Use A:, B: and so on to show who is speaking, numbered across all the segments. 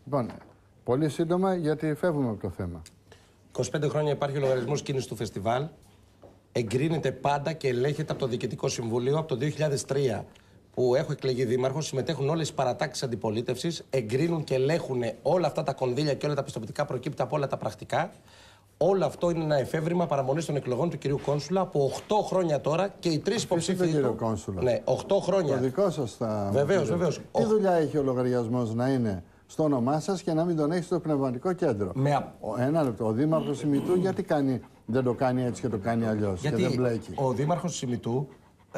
A: Λοιπόν, πολύ σύντομα γιατί φεύγουμε από το θέμα.
B: 25 χρόνια υπάρχει ο λογαριασμός κίνησης του φεστιβάλ. Εγκρίνεται πάντα και ελέγχεται από το Διοικητικό Συμβούλιο. Από το 2003 που έχω εκλεγεί δήμαρχος, συμμετέχουν όλες οι παρατάξεις αντιπολίτευσης, εγκρίνουν και ελέγχουν όλα αυτά τα κονδύλια και όλα τα πιστοποιητικά προκύπτει από όλα τα πρακτικά. Όλο αυτό είναι ένα εφεύρημα παραμονής των εκλογών του κυρίου Κόνσουλα από 8 χρόνια τώρα και οι τρεις υποψήφοι.
A: Κύριο Κόνσουλα.
B: Ναι, 8 χρόνια.
A: Το δικό σας θα.
B: Βεβαίως.
A: Τι δουλειά έχει ο λογαριασμός να είναι στο όνομά σας και να μην τον έχει στο πνευματικό κέντρο? Ένα λεπτό. Ο Δήμαρχος Ημιτού γιατί δεν το κάνει έτσι και το κάνει αλλιώς?
B: Γιατί
A: και δεν μπλέκει.
B: Ο Δήμαρχος Ημιτού,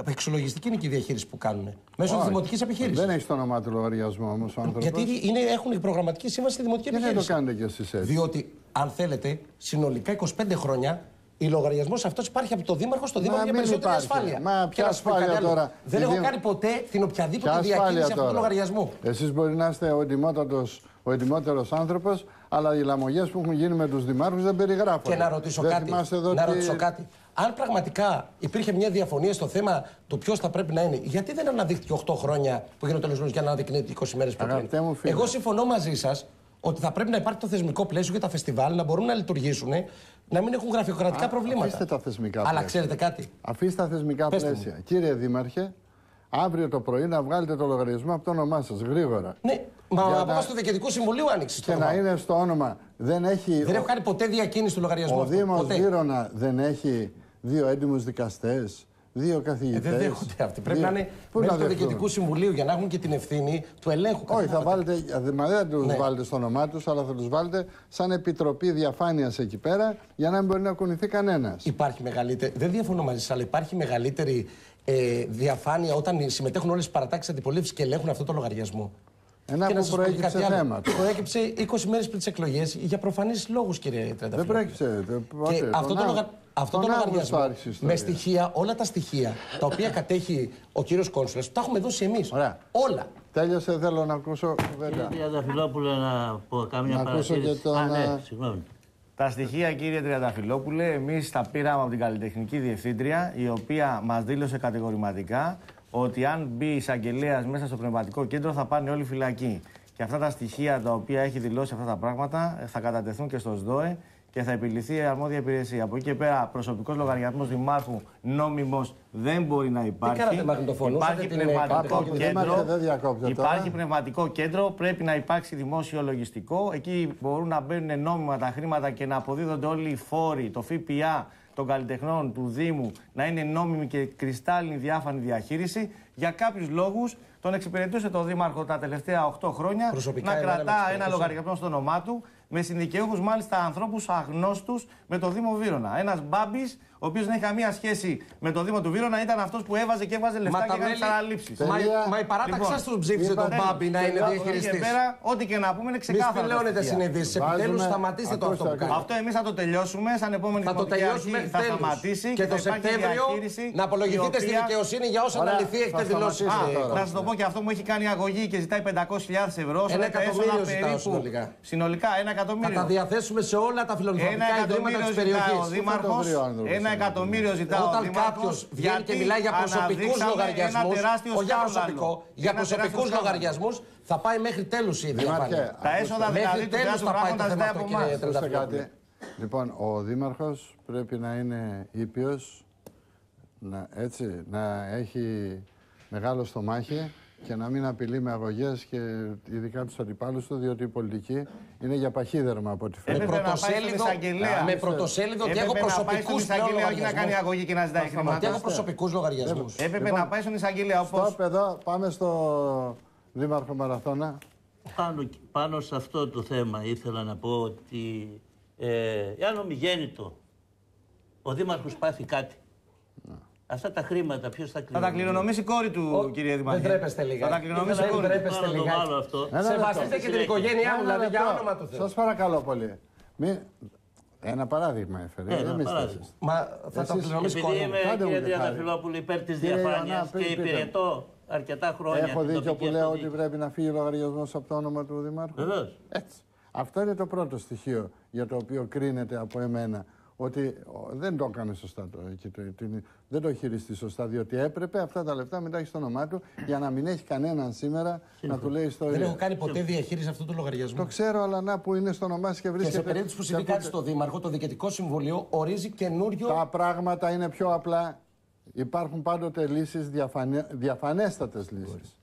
B: εξολογιστική είναι και η διαχείριση που κάνουν. Μέσω της δημοτικής επιχείρησης.
A: Δεν έχει το όνομά του λογαριασμού όμως ο άνθρωπος.
B: Γιατί έχουν προγραμματική σύμβαση στη δημοτική επιχείρηση.
A: Δεν το κάνετε κι εσείς έτσι.
B: Διότι, αν θέλετε, συνολικά 25 χρόνια. Ο λογαριασμός αυτός υπάρχει από το Δήμαρχο στο Δήμαρχο για περισσότερη ασφάλεια.
A: Μα ποια ασφάλεια τώρα?
B: Δεν έχω κάνει ποτέ την οποιαδήποτε διακίνηση αυτού του λογαριασμού.
A: Εσείς μπορεί να είστε ο εντιμότερος άνθρωπος, αλλά οι λαμογές που έχουν γίνει με τους δημάρχους δεν περιγράφονται.
B: Και να ρωτήσω κάτι. Αν πραγματικά υπήρχε μια διαφωνία στο θέμα του ποιος θα πρέπει να είναι, γιατί δεν αναδείχθηκε 8 χρόνια που έγινε ο τελεσμός για να αναδεικνύεται 20 μέρες πριν? Εγώ συμφωνώ μαζί σας ότι θα πρέπει να υπάρχει το θεσμικό πλαίσιο για τα φεστιβάλ, να μπορούν να λειτουργήσουν, να μην έχουν γραφειοκρατικά προβλήματα.
A: Αφήστε τα θεσμικά πλαίσια.
B: Αλλά ξέρετε κάτι.
A: Αφήστε τα θεσμικά πλαίσια. Κύριε Δήμαρχε, αύριο το πρωί να βγάλετε το λογαριασμό από το όνομά σας γρήγορα.
B: Ναι, μα από μας του Διοικητικού Συμβουλίου άνοιξε το
A: όνομα. Και να είναι στο όνομα. Δεν έχω κάνει
B: ποτέ διακίνηση του λογαριασμού.
A: Ο Δήμος Βύρωνα δεν έχει 2 έντιμους δικαστές, 2 καθηγητές.
B: Δεν δέχονται αυτοί. Πρέπει να είναι μέλη του Διοικητικού Συμβουλίου για να έχουν και την ευθύνη του ελέγχου.
A: Όχι, θα βάλετε, δεν θα τους βάλετε στο όνομά τους, αλλά θα τους βάλετε σαν επιτροπή διαφάνειας εκεί πέρα για να μην μπορεί να κουνηθεί κανένας.
B: Υπάρχει μεγαλύτερη. Δεν διαφωνώ μαζί σας, αλλά υπάρχει μεγαλύτερη διαφάνεια όταν συμμετέχουν όλες οι παρατάξεις αντιπολίτευσης και ελέγχουν αυτό το λογαριασμό.
A: Ένα που προέκυψε θέμα.
B: Προέκυψε 20 μέρες πριν τις εκλογές για προφανείς λόγους, κύριε Τριανταφυλλόπουλε.
A: Δεν προέκυψε.
B: Αυτό το λογαριασμό με στοιχεία, όλα τα στοιχεία τα οποία κατέχει ο κύριος Κόνσουλας, τα έχουμε δώσει εμείς. Όλα.
A: Τέλειωσε, θέλω να ακούσω.
C: Κύριε Τριανταφυλλόπουλε, να πω κάμια παρατήρηση.
A: Συγγνώμη.
D: Τα στοιχεία, κύριε Τριανταφυλλόπουλε, εμείς τα πήραμε από την καλλιτεχνική διευθύντρια, η οποία μας δήλωσε κατηγορηματικά ότι αν μπει εισαγγελέας μέσα στο πνευματικό κέντρο θα πάνε όλοι φυλακοί. Και αυτά τα στοιχεία τα οποία έχει δηλώσει αυτά τα πράγματα θα κατατεθούν και στο ΣΔΟΕ και θα επιληθεί η αρμόδια υπηρεσία. Από εκεί και πέρα, προσωπικός λογαριασμός δημάρχου νόμιμος δεν μπορεί να υπάρχει. Υπάρχει πνευματικό κέντρο. Υπάρχει πνευματικό κέντρο, πρέπει να υπάρξει δημόσιο λογιστικό. Εκεί μπορούν να μπαίνουν νόμιμα τα χρήματα και να αποδίδονται όλοι οι φόροι, το ΦΠΑ των καλλιτεχνών του Δήμου, να είναι νόμιμη και κρυστάλλινη διάφανη διαχείριση. Για κάποιους λόγους τον εξυπηρετούσε το Δήμαρχο τα τελευταία 8 χρόνια να κρατά ένα λογαριασμό στο όνομά του, με συνδικαιούχους μάλιστα ανθρώπους αγνώστους με το Δήμο Βύρωνα. Ένας Μπάμπης, ο οποίος δεν έχει καμία σχέση με το Δήμο του Βύρωνα, ήταν αυτός που έβαζε και έβαζε λεφτά και έκανε παραλήψεις.
B: Μα η παράταξη σας τους ψήφισε τον Μπάμπη να είναι διαχειριστής.
D: Και πέρα, ό,τι και να πούμε είναι ξεκάθαρο.
B: Μην πληρώνετε συνειδήσεις. Επιτέλους σταματήστε το αυτό που κάνετε.
D: Αυτό εμείς θα το τελειώσουμε. Σαν επόμενη δημοτική αρχή θα σταματήσει.
B: Και το Σεπτέμβριο να απολογηθείτε στη δικαιοσύνη για όσα αναλυθεί έχετε δηλώσει.
D: Να σας το πω και αυτό μου έχει κάνει αγωγή και ζητάει 500.000 ευρώ.
B: 1 εκατομμύριο ζητάω συνολικά.
D: Συνολικά 1 εκατομμύριο.
B: Θα τα διαθέσουμε σε όλα τα φιλοανθρωπικά ιδρύματα της περιοχής.
D: 1 εκατομμύριο ζητάω.
B: Όταν κάποιος βγαίνει και μιλάει για προσωπικούς λογαριασμούς, όχι για προσωπικό, για προσωπικούς λογαριασμούς, θα πάει μέχρι τέλους η διαφάνεια.
D: Τα έσοδα δηλαδή του κράτους πράγματα ζητάει από εμάς.
A: Λοιπόν, ο Δήμαρχος πρέπει να είναι ήπιος, να έχει μεγάλο στομάχι και να μην απειλεί με αγωγές και ειδικά τους αντιπάλους του, διότι η πολιτική είναι για παχύδερμα από ό,τι φαίνεται.
B: Με πρωτοσέλιδο ότι έχω προσωπικούς λογαριασμούς.
D: Όχι να κάνει αγωγή και να ζητάει χρήματα.
B: Ότι έχω προσωπικούς λογαριασμούς.
D: Έπρεπε να πάει στον εισαγγελέα.
A: Στοπ εδώ, πάμε στο Δήμαρχο Μαραθώνα.
C: Πάνω σε αυτό το θέμα ήθελα να πω ότι εάν ομιγέννητο ο Δήμαρχος πάθει κάτι, αυτά τα χρήματα ποιος θα κληρονομήσει?
D: Θα τα κληρονομήσει η κόρη του, κύριε Δημάρχη.
B: Δεν τρέπεστε λίγα.
D: Θα τα κληρονομήσει η κόρη του.
B: Σεβαστείτε και την οικογένειά μου, δηλαδή για όνομα του Θεού.
A: Σας παρακαλώ πολύ. Ένα παράδειγμα έφερε.
B: Μα θα τα κληρονομήσει η κόρη μου.
C: Επειδή είμαι, κύριε Τριανταφυλλόπουλε, υπέρ της διαφάνειας και υπηρετώ αρκετά χρόνια.
A: Έχω δίκιο που λέω ότι πρέπει να φύγει ο λογαριασμός από το όνομα του Δημάρχου.
C: Βεβαίως.
A: Αυτό είναι το πρώτο στοιχείο για το οποίο κρίνεται από εμένα ότι δεν το έκανε σωστά, δεν το χειριστεί σωστά, διότι έπρεπε αυτά τα λεφτά μετά έχει στο όνομά του για να μην έχει κανέναν σήμερα να του λέει ιστορία.
B: Δεν έχω κάνει ποτέ διαχείριση αυτού του λογαριασμού.
A: Το ξέρω, αλλά να που είναι στο όνομά σου και βρίσκεται.
B: Και σε περίπτωση που συμβεί κάτι στο Δήμαρχο, το Διοικητικό Συμβουλίο ορίζει καινούριο.
A: Τα πράγματα είναι πιο απλά. Υπάρχουν πάντοτε λύσεις, διαφανέστατες λύσεις.